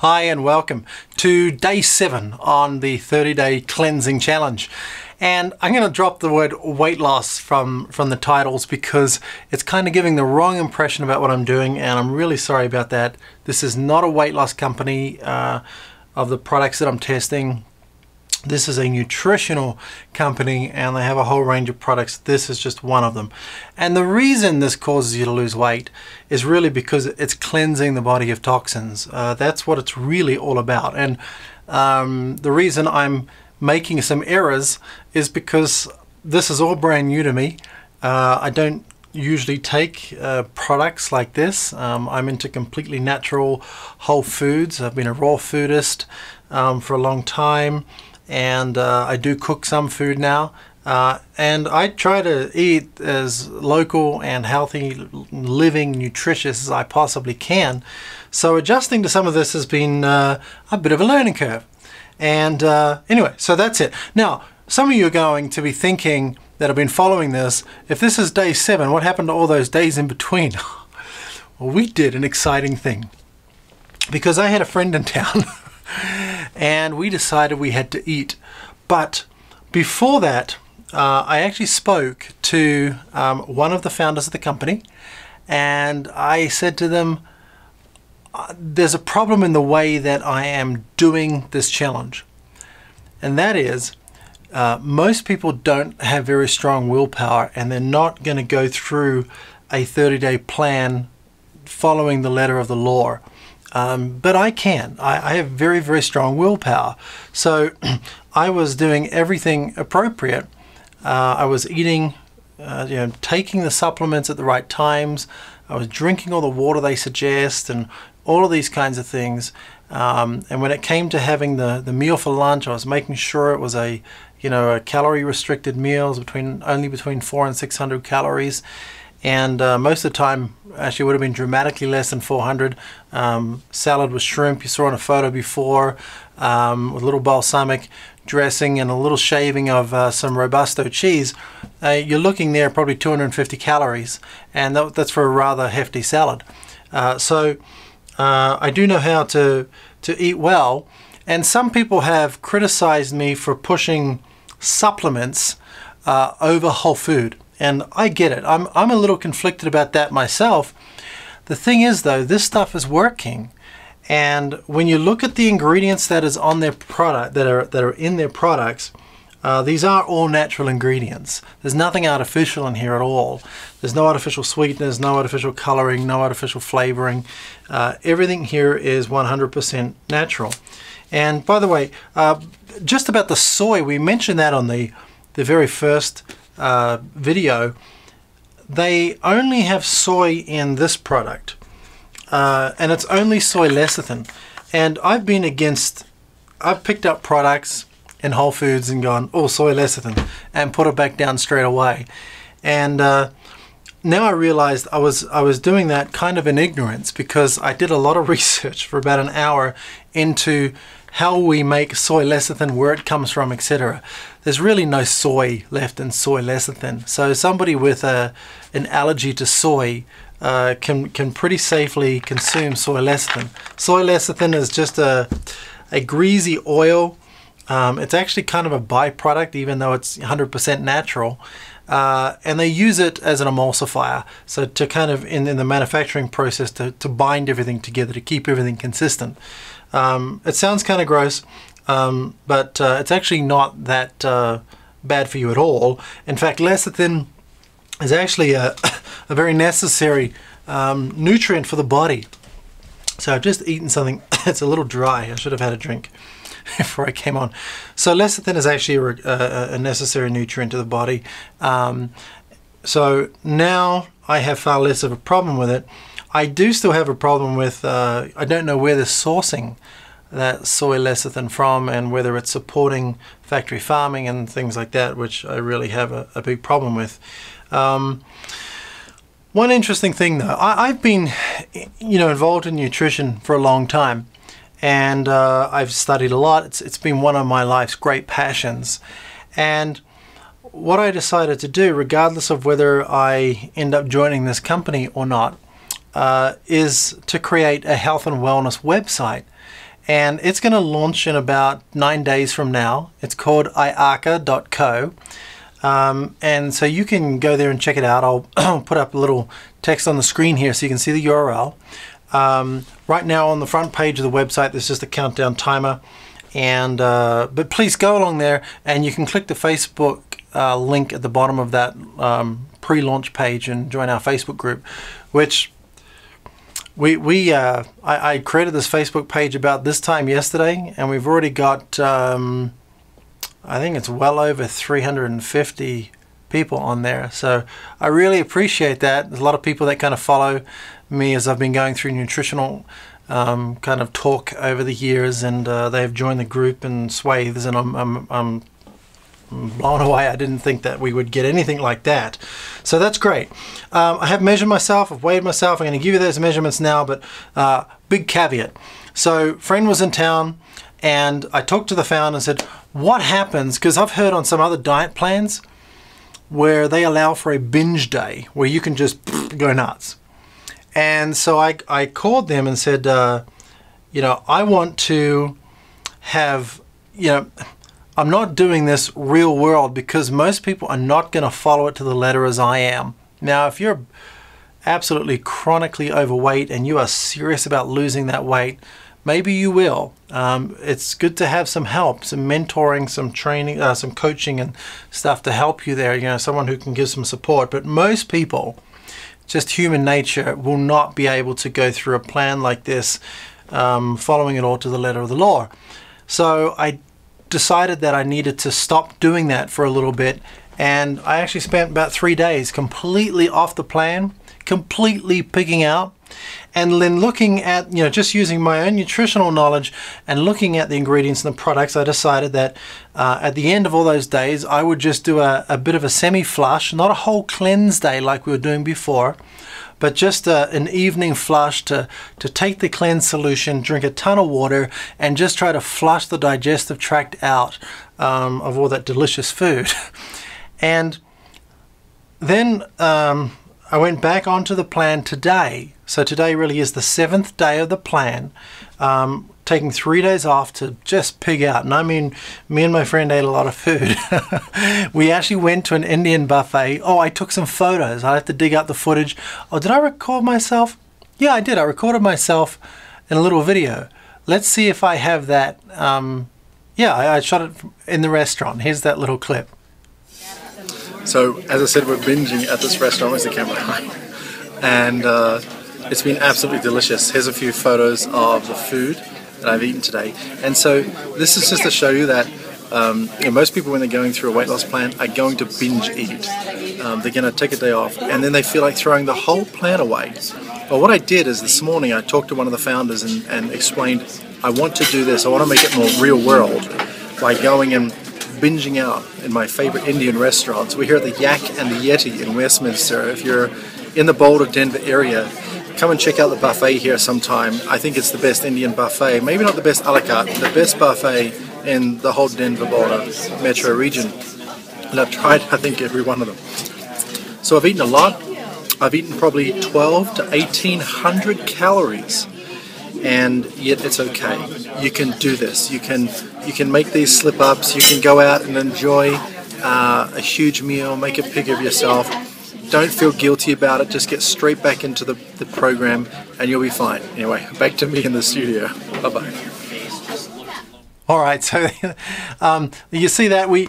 Hi and welcome to day 7 on the 30-day cleansing challenge. And I'm going to drop the word weight loss from the titles because it's kind of giving the wrong impression about what I'm doing, and I'm really sorry about that. This is not a weight loss company of the products that I'm testing. This is a nutritional company and they have a whole range of products. This is just one of them. And the reason this causes you to lose weight is really because it's cleansing the body of toxins. That's what it's really all about. And the reason I'm making some errors is because this is all brand new to me. I don't usually take products like this. I'm into completely natural whole foods. I've been a raw foodist for a long time. And I do cook some food now, and I try to eat as local and healthy living, nutritious as I possibly can. So adjusting to some of this has been a bit of a learning curve. And anyway, so that's it. Now, some of you are going to be thinking that have been following this, if this is day 7, what happened to all those days in between? Well, we did an exciting thing because I had a friend in town and we decided we had to eat. But before that, I actually spoke to one of the founders of the company, and I said to them, there's a problem in the way that I am doing this challenge. And that is, most people don't have very strong willpower, and they're not going to go through a 30-day plan following the letter of the law. But I can. I have very, very strong willpower. So I was doing everything appropriate. I was eating, taking the supplements at the right times. I was drinking all the water they suggest and all of these kinds of things. And when it came to having the meal for lunch, I was making sure it was a calorie restricted meal, only between 400 and 600 calories. And most of the time, actually, would have been dramatically less than 400. Salad with shrimp, you saw in a photo before, with a little balsamic dressing and a little shaving of some Robusto cheese. You're looking there probably 250 calories, and that's for a rather hefty salad. So I do know how to eat well, and some people have criticized me for pushing supplements over whole food. And I get it. I'm a little conflicted about that myself. The thing is, though, this stuff is working. And when you look at the ingredients that is on their product, that are in their products, these are all natural ingredients. There's nothing artificial in here at all. There's no artificial sweeteners, no artificial coloring, no artificial flavoring. Everything here is 100% natural. And by the way, just about the soy, we mentioned that on the very first video. They only have soy in this product, and it's only soy lecithin. And I've picked up products in Whole Foods and gone, oh, soy lecithin, and put it back down straight away. And now I realized I was doing that kind of in ignorance, because I did a lot of research for about an hour into how we make soy lecithin, where it comes from, etc. There's really no soy left in soy lecithin. So somebody with an allergy to soy can pretty safely consume soy lecithin. Soy lecithin is just a greasy oil. It's actually kind of a byproduct, even though it's 100% natural. And they use it as an emulsifier, so to kind of in the manufacturing process to bind everything together, to keep everything consistent. It sounds kind of gross, but it's actually not that bad for you at all. In fact, lecithin is actually a very necessary nutrient for the body. So I've just eaten something that's a little dry. I should have had a drink before I came on. So lecithin is actually a necessary nutrient to the body. So now I have far less of a problem with it. I do still have a problem with, I don't know where they're sourcing that soy lecithin from, and whether it's supporting factory farming and things like that, which I really have a big problem with. One interesting thing though, I've been involved in nutrition for a long time, and I've studied a lot. It's been one of my life's great passions. And what I decided to do, regardless of whether I end up joining this company or not, is to create a health and wellness website. and it's going to launch in about 9 days from now. It's called iarca.co. And so you can go there and check it out. I'll put up a little text on the screen here so you can see the URL. Right now on the front page of the website there's just a countdown timer, and but please go along there and you can click the Facebook link at the bottom of that pre-launch page and join our Facebook group, which I created this Facebook page about this time yesterday, and we've already got I think it's well over 350 people on there. So I really appreciate that. There's a lot of people that kind of follow me as I've been going through nutritional kind of talk over the years, and they've joined the group in swathes, and I'm blown away. I didn't think that we would get anything like that. So that's great. I have measured myself, I've weighed myself. I'm going to give you those measurements now, but big caveat. So friend was in town, and I talked to the founder and said, what happens, because I've heard on some other diet plans where they allow for a binge day where you can just go nuts. And so I called them and said, you know, I want to have, you know, I'm not doing this real world because most people are not going to follow it to the letter as I am. Now, if you're absolutely chronically overweight and you are serious about losing that weight, maybe you will. It's good to have some help, some mentoring, some training, some coaching and stuff to help you there, you know, someone who can give some support. But most people, just human nature, will not be able to go through a plan like this, following it all to the letter of the law. So I decided that I needed to stop doing that for a little bit, and I actually spent about 3 days completely off the plan, completely pigging out, and then looking at, you know, just using my own nutritional knowledge and looking at the ingredients and the products. I decided that at the end of all those days I would just do a bit of a semi-flush, not a whole cleanse day like we were doing before, but just an evening flush to take the cleanse solution, drink a ton of water, and just try to flush the digestive tract out of all that delicious food. And then I went back onto the plan today. So today really is the 7th day of the plan, taking 3 days off to just pig out. And I mean, me and my friend ate a lot of food. We actually went to an Indian buffet. Oh, I took some photos. I have to dig up the footage. Oh, did I record myself? Yeah, I did. I recorded myself in a little video. Let's see if I have that. Yeah, I shot it in the restaurant. Here's that little clip. So, as I said, we're binging at this restaurant. Where's the camera? And it's been absolutely delicious. Here's a few photos of the food that I've eaten today. And so this is just to show you that you know, most people when they're going through a weight loss plan are going to binge eat. They're going to take a day off and then they feel like throwing the whole plan away. But what I did is this morning I talked to one of the founders and explained, I want to do this. I want to make it more real world by going and binging out in my favorite Indian restaurants. We're here at the Yak and the Yeti in Westminster. If you're in the Boulder, Denver area, come and check out the buffet here sometime. I think it's the best Indian buffet, maybe not the best a la carte, the best buffet in the whole Denver, Boulder metro region. And I've tried, I think, every one of them. So I've eaten a lot. I've eaten probably 12 to 1800 calories. And yet it's okay. You can do this. You can make these slip-ups. You can go out and enjoy a huge meal, make a pig of yourself. Don't feel guilty about it. Just get straight back into the program and you'll be fine. Anyway, back to me in the studio. Bye-bye. All right, so you see that we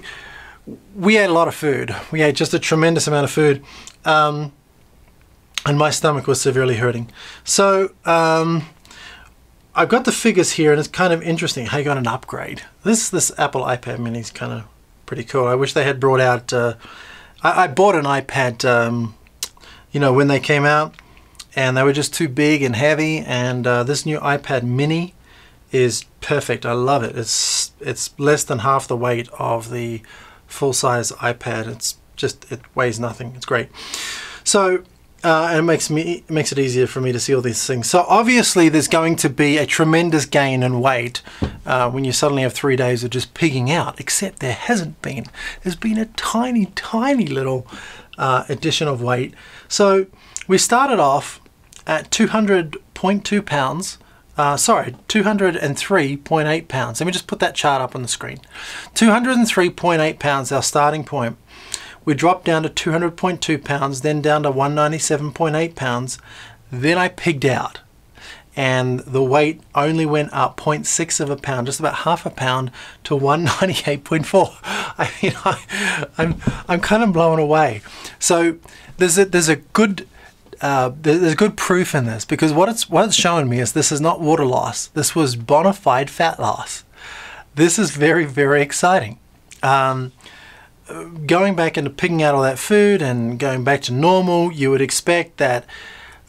ate a lot of food. We ate just a tremendous amount of food. And my stomach was severely hurting. So I've got the figures here, and it's kind of interesting how you got an upgrade. This Apple iPad mini is kind of pretty cool. I wish they had brought out... I bought an iPad, you know, when they came out, and they were just too big and heavy, and this new iPad mini is perfect. I love it. It's less than half the weight of the full-size iPad. It weighs nothing. It's great. So and it makes it easier for me to see all these things. So obviously there's going to be a tremendous gain in weight when you suddenly have 3 days of just pigging out, except there hasn't been. There's been a tiny little addition of weight. So we started off at 200.2 pounds sorry, 203.8 pounds. Let me just put that chart up on the screen. 203.8 pounds, our starting point. We dropped down to 200.2 pounds, then down to 197.8 pounds. Then I pigged out, and the weight only went up 0.6 of a pound, just about half a pound, to 198.4. I'm kind of blown away. So there's a good proof in this, because what it's showing me is this is not water loss. This was bona fide fat loss. This is very, very exciting. Going back into picking out all that food and going back to normal, you would expect that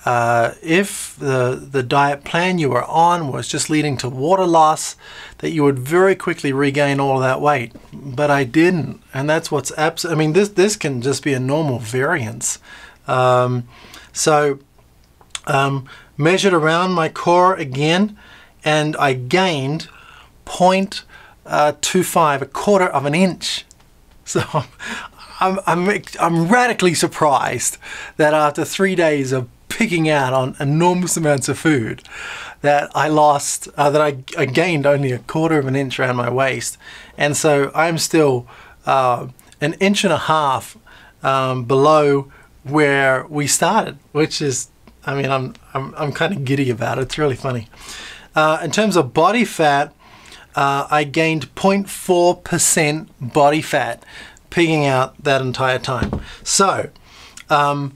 if the diet plan you were on was just leading to water loss, that you would very quickly regain all of that weight. But I didn't, and that's what's I mean, this can just be a normal variance. Measured around my core again, and I gained 0.25, a quarter of an inch. So I'm radically surprised that after 3 days of picking out on enormous amounts of food, that I lost, I gained only a quarter of an inch around my waist. And so I'm still an inch and a half below where we started, which is, I mean, I'm kind of giddy about it. It's really funny. In terms of body fat, I gained 0.4% body fat pigging out that entire time. So, a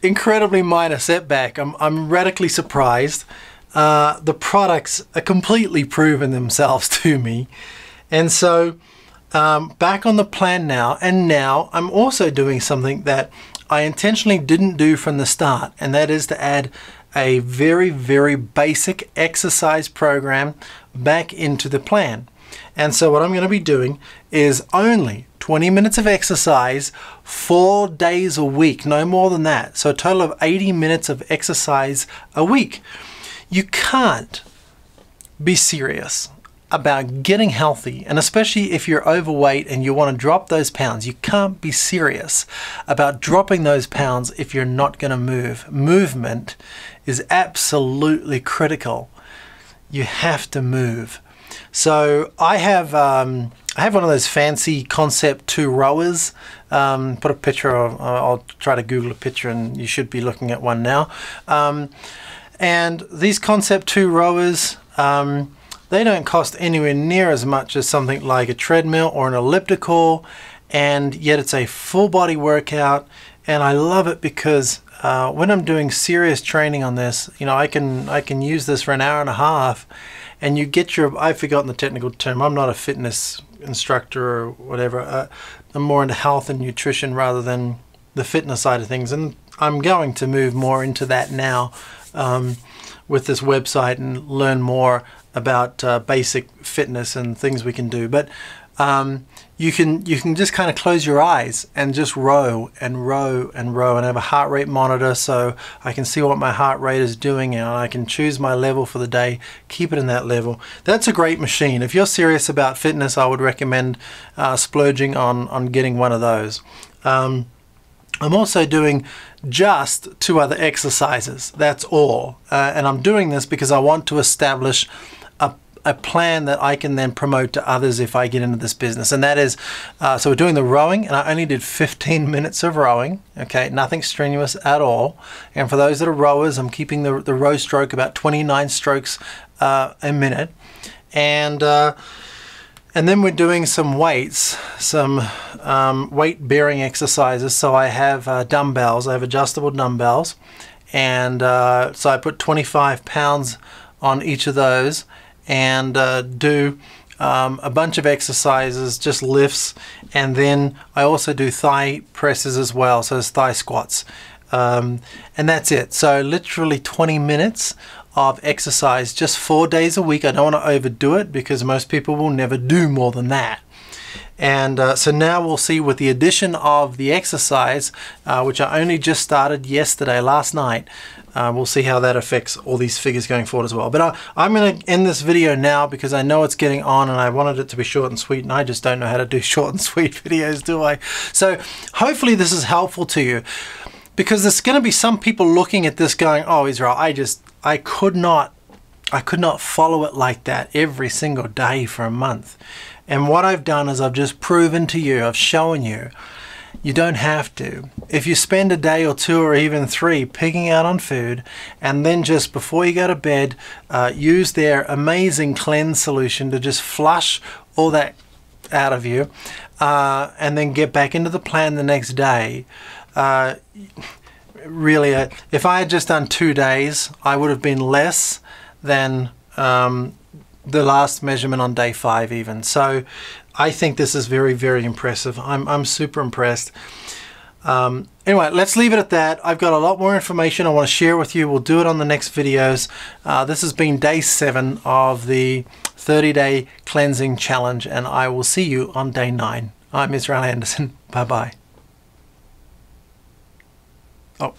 incredibly minor setback. I'm radically surprised. The products are completely proven themselves to me. And so, back on the plan now, and now I'm also doing something that I intentionally didn't do from the start, and that is to add a very, very basic exercise program back into the plan. And so what I'm going to be doing is only 20 minutes of exercise 4 days a week, no more than that. So a total of 80 minutes of exercise a week. You can't be serious about getting healthy, and especially if you're overweight and you want to drop those pounds, you can't be serious about dropping those pounds if you're not going to move. Movement is absolutely critical. You have to move. So I have one of those fancy Concept 2 rowers. Put a picture of, I'll try to Google a picture, and you should be looking at one now. And these Concept 2 rowers, they don't cost anywhere near as much as something like a treadmill or an elliptical, and yet it's a full body workout. And I love it because when I'm doing serious training on this, you know, I can use this for an hour and a half, and you get your, I've forgotten the technical term, I'm not a fitness instructor or whatever, I'm more into health and nutrition rather than the fitness side of things, and I'm going to move more into that now with this website and learn more about basic fitness and things we can do. But you can just kind of close your eyes and just row and row and row, and I have a heart rate monitor so I can see what my heart rate is doing, and I can choose my level for the day, keep it in that level. That's a great machine. If you're serious about fitness, I would recommend splurging on getting one of those. I'm also doing just 2 other exercises, that's all, and I'm doing this because I want to establish a plan that I can then promote to others if I get into this business. And that is, so we're doing the rowing, and I only did 15 minutes of rowing, okay, nothing strenuous at all. And for those that are rowers, I'm keeping the row stroke about 29 strokes a minute. And then we're doing some weights, some weight bearing exercises. So I have dumbbells, I have adjustable dumbbells, and so I put 25 pounds on each of those, and do a bunch of exercises, just lifts, and then I also do thigh presses as well, so it's thigh squats, and that's it. So literally 20 minutes of exercise just 4 days a week. I don't want to overdo it because most people will never do more than that. And so now we'll see, with the addition of the exercise, which I only just started yesterday, last night, we'll see how that affects all these figures going forward as well. But I'm going to end this video now because I know it's getting on, and I wanted it to be short and sweet, and I just don't know how to do short and sweet videos, do I? So hopefully this is helpful to you, because there's going to be some people looking at this going, oh, Israel, I could not I could not follow it like that every single day for a month. And what I've done is I've just proven to you, I've shown you, you don't have to. If you spend a day or two or even 3 pigging out on food, and then just before you go to bed, use their amazing cleanse solution to just flush all that out of you, and then get back into the plan the next day. Really, if I had just done 2 days, I would have been less than the last measurement on day 5 even. So I think this is very, very impressive. I'm super impressed. Anyway, let's leave it at that. I've got a lot more information I want to share with you. We'll do it on the next videos. This has been day 7 of the 30-day cleansing challenge, and I will see you on day 9. I'm Israel Anderson. Bye-bye. Oh.